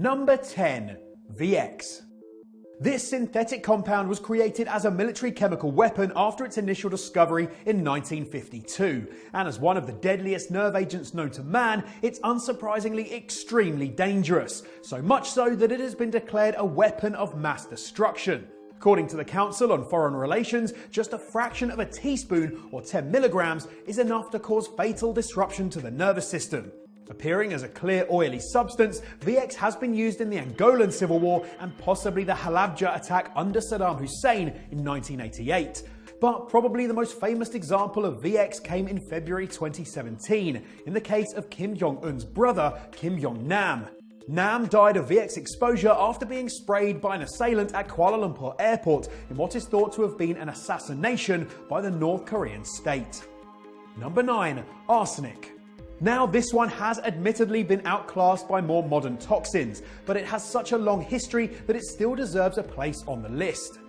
Number 10. VX. This synthetic compound was created as a military chemical weapon after its initial discovery in 1952, and as one of the deadliest nerve agents known to man, it's unsurprisingly extremely dangerous, so much so that it has been declared a weapon of mass destruction. According to the Council on Foreign Relations, just a fraction of a teaspoon, or 10 milligrams, is enough to cause fatal disruption to the nervous system. Appearing as a clear oily substance, VX has been used in the Angolan Civil War and possibly the Halabja attack under Saddam Hussein in 1988. But probably the most famous example of VX came in February 2017, in the case of Kim Jong-un's brother, Kim Jong-nam. Nam died of VX exposure after being sprayed by an assailant at Kuala Lumpur airport in what is thought to have been an assassination by the North Korean state. Number 9. Arsenic. Now, this one has admittedly been outclassed by more modern toxins, but it has such a long history that it still deserves a place on the list.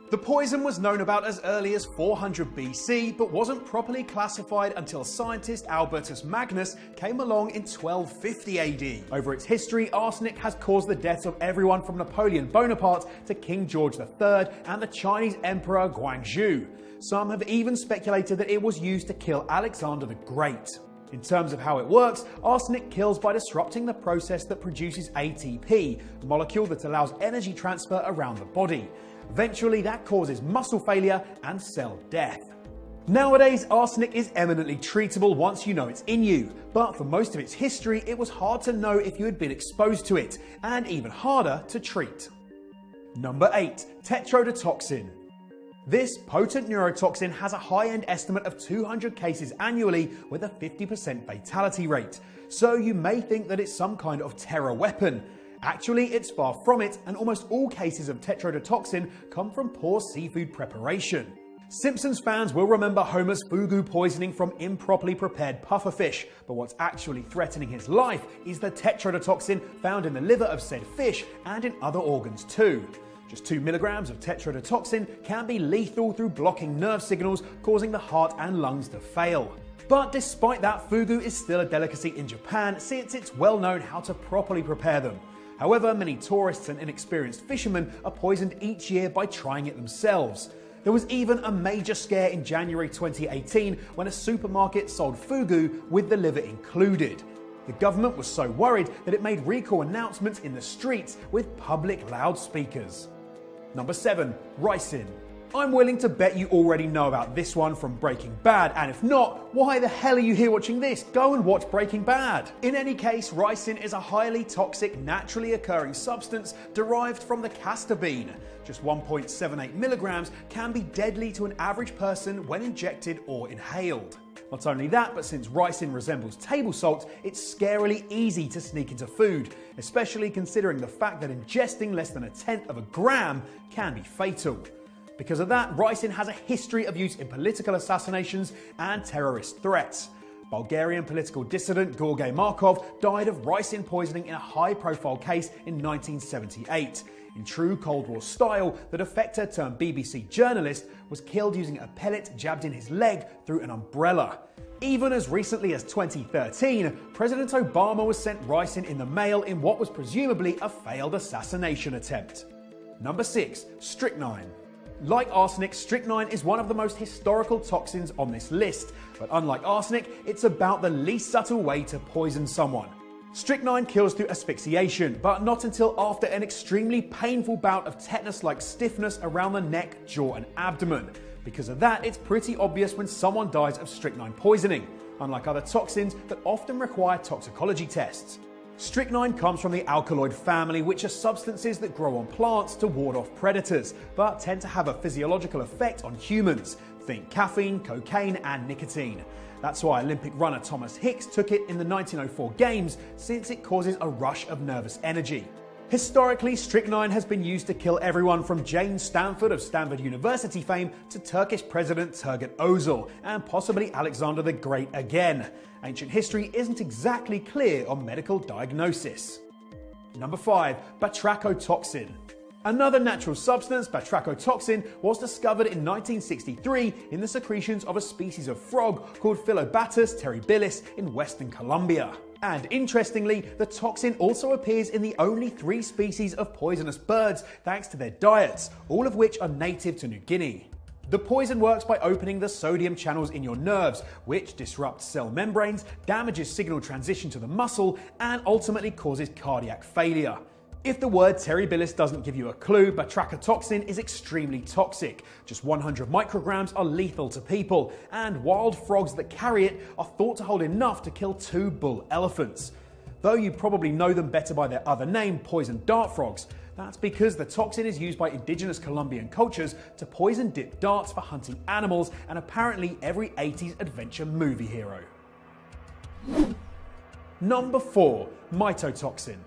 The poison was known about as early as 400 BC, but wasn't properly classified until scientist Albertus Magnus came along in 1250 AD. Over its history, arsenic has caused the deaths of everyone from Napoleon Bonaparte to King George III and the Chinese Emperor Guangxu. Some have even speculated that it was used to kill Alexander the Great. In terms of how it works, arsenic kills by disrupting the process that produces ATP, a molecule that allows energy transfer around the body. Eventually, that causes muscle failure and cell death. Nowadays, arsenic is eminently treatable once you know it's in you, but for most of its history, it was hard to know if you had been exposed to it, and even harder to treat. Number 8. Tetrodotoxin. This potent neurotoxin has a high-end estimate of 200 cases annually with a 50% fatality rate, so you may think that it's some kind of terror weapon. Actually, it's far from it, and almost all cases of tetrodotoxin come from poor seafood preparation. Simpsons fans will remember Homer's fugu poisoning from improperly prepared pufferfish, but what's actually threatening his life is the tetrodotoxin found in the liver of said fish and in other organs too. Just 2 milligrams of tetrodotoxin can be lethal through blocking nerve signals, causing the heart and lungs to fail. But despite that, fugu is still a delicacy in Japan since it's well known how to properly prepare them. However, many tourists and inexperienced fishermen are poisoned each year by trying it themselves. There was even a major scare in January 2018 when a supermarket sold fugu with the liver included. The government was so worried that it made recall announcements in the streets with public loudspeakers. Number 7. Ricin. I'm willing to bet you already know about this one from Breaking Bad, and if not, why the hell are you here watching this? Go and watch Breaking Bad. In any case, ricin is a highly toxic, naturally occurring substance derived from the castor bean. Just 1.78 milligrams can be deadly to an average person when injected or inhaled. Not only that, but since ricin resembles table salt, it's scarily easy to sneak into food, especially considering the fact that ingesting less than 1/10 of a gram can be fatal. Because of that, ricin has a history of use in political assassinations and terrorist threats. Bulgarian political dissident Georgy Markov died of ricin poisoning in a high-profile case in 1978. In true Cold War style, the defector turned BBC journalist was killed using a pellet jabbed in his leg through an umbrella. Even as recently as 2013, President Obama was sent ricin in the mail in what was presumably a failed assassination attempt. Number 6. Strychnine. Like arsenic, strychnine is one of the most historical toxins on this list, but unlike arsenic, it's about the least subtle way to poison someone. Strychnine kills through asphyxiation, but not until after an extremely painful bout of tetanus-like stiffness around the neck, jaw, and abdomen. Because of that, it's pretty obvious when someone dies of strychnine poisoning, unlike other toxins that often require toxicology tests. Strychnine comes from the alkaloid family, which are substances that grow on plants to ward off predators, but tend to have a physiological effect on humans. Think caffeine, cocaine, and nicotine. That's why Olympic runner Thomas Hicks took it in the 1904 Games, since it causes a rush of nervous energy. Historically, strychnine has been used to kill everyone from Jane Stanford of Stanford University fame to Turkish President Turgut Özal, and possibly Alexander the Great again. Ancient history isn't exactly clear on medical diagnosis. Number 5. Batrachotoxin. Another natural substance, batrachotoxin, was discovered in 1963 in the secretions of a species of frog called Phyllobatus terribilis in Western Colombia. And interestingly, the toxin also appears in the only 3 species of poisonous birds thanks to their diets, all of which are native to New Guinea. The poison works by opening the sodium channels in your nerves, which disrupts cell membranes, damages signal transition to the muscle, and ultimately causes cardiac failure. If the word terribilis doesn't give you a clue, batrachotoxin is extremely toxic. Just 100 micrograms are lethal to people, and wild frogs that carry it are thought to hold enough to kill 2 bull elephants. Though you probably know them better by their other name, poison dart frogs. That's because the toxin is used by indigenous Colombian cultures to poison dip darts for hunting animals and apparently every 80s adventure movie hero. Number 4. Mitotoxin.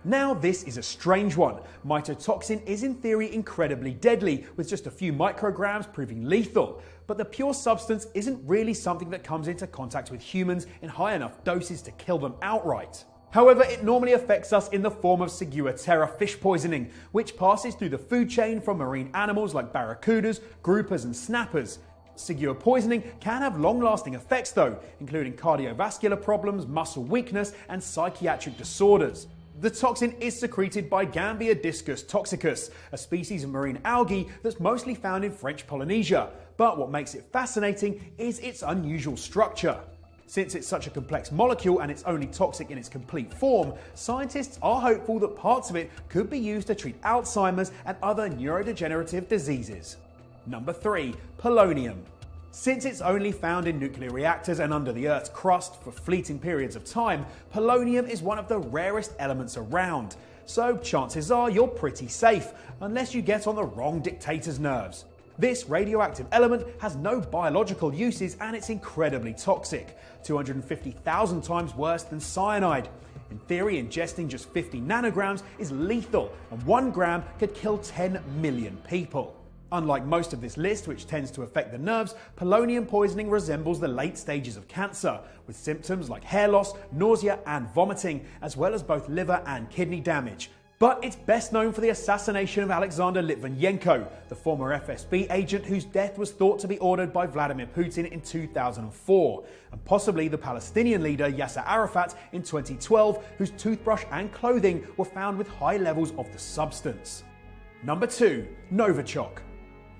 Now this is a strange one. Mitotoxin is in theory incredibly deadly, with just a few micrograms proving lethal. But the pure substance isn't really something that comes into contact with humans in high enough doses to kill them outright. However, it normally affects us in the form of Ciguatera fish poisoning, which passes through the food chain from marine animals like barracudas, groupers and snappers. Ciguar poisoning can have long-lasting effects though, including cardiovascular problems, muscle weakness and psychiatric disorders. The toxin is secreted by Gambia discus toxicus, a species of marine algae that's mostly found in French Polynesia. But what makes it fascinating is its unusual structure. Since it's such a complex molecule and it's only toxic in its complete form, scientists are hopeful that parts of it could be used to treat Alzheimer's and other neurodegenerative diseases. Number 3. Polonium. Since it's only found in nuclear reactors and under the Earth's crust for fleeting periods of time, polonium is one of the rarest elements around. So chances are you're pretty safe, unless you get on the wrong dictator's nerves. This radioactive element has no biological uses and it's incredibly toxic, 250,000 times worse than cyanide. In theory, ingesting just 50 nanograms is lethal, and 1 gram could kill 10 million people. Unlike most of this list, which tends to affect the nerves, polonium poisoning resembles the late stages of cancer, with symptoms like hair loss, nausea and vomiting, as well as both liver and kidney damage. But it's best known for the assassination of Alexander Litvinenko, the former FSB agent whose death was thought to be ordered by Vladimir Putin in 2004, and possibly the Palestinian leader Yasser Arafat in 2012, whose toothbrush and clothing were found with high levels of the substance. Number 2. Novichok.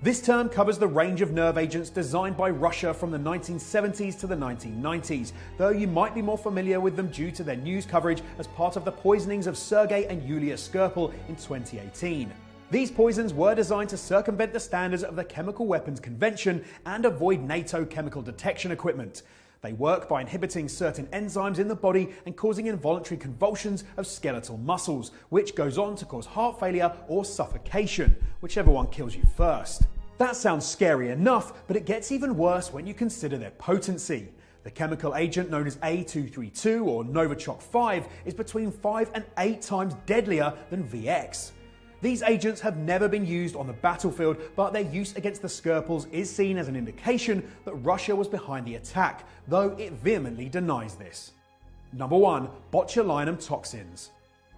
This term covers the range of nerve agents designed by Russia from the 1970s to the 1990s, though you might be more familiar with them due to their news coverage as part of the poisonings of Sergei and Yulia Skripal in 2018. These poisons were designed to circumvent the standards of the Chemical Weapons Convention and avoid NATO chemical detection equipment. They work by inhibiting certain enzymes in the body and causing involuntary convulsions of skeletal muscles, which goes on to cause heart failure or suffocation, whichever one kills you first. That sounds scary enough, but it gets even worse when you consider their potency. The chemical agent known as A232 or Novichok 5 is between 5 and 8 times deadlier than VX. These agents have never been used on the battlefield, but their use against the Skripals is seen as an indication that Russia was behind the attack, though it vehemently denies this. Number 1. Botulinum toxins.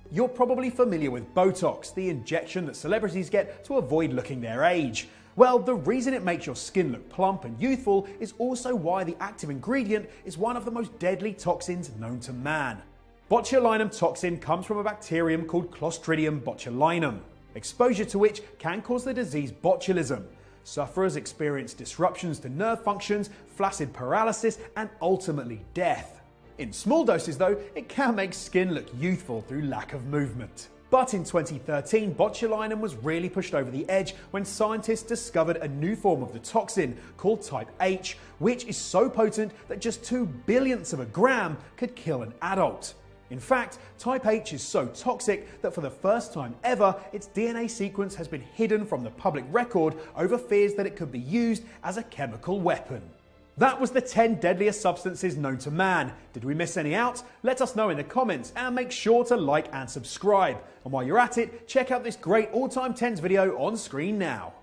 You're probably familiar with Botox, the injection that celebrities get to avoid looking their age. Well, the reason it makes your skin look plump and youthful is also why the active ingredient is one of the most deadly toxins known to man. Botulinum toxin comes from a bacterium called Clostridium botulinum, exposure to which can cause the disease botulism. Sufferers experience disruptions to nerve functions, flaccid paralysis, and ultimately death. In small doses though, it can make skin look youthful through lack of movement. But in 2013, botulinum was really pushed over the edge when scientists discovered a new form of the toxin called type H, which is so potent that just 2 billionths of a gram could kill an adult. In fact, type H is so toxic that for the first time ever, its DNA sequence has been hidden from the public record over fears that it could be used as a chemical weapon. That was the 10 deadliest substances known to man. Did we miss any out? Let us know in the comments and make sure to like and subscribe. And while you're at it, check out this great all-time 10s video on screen now.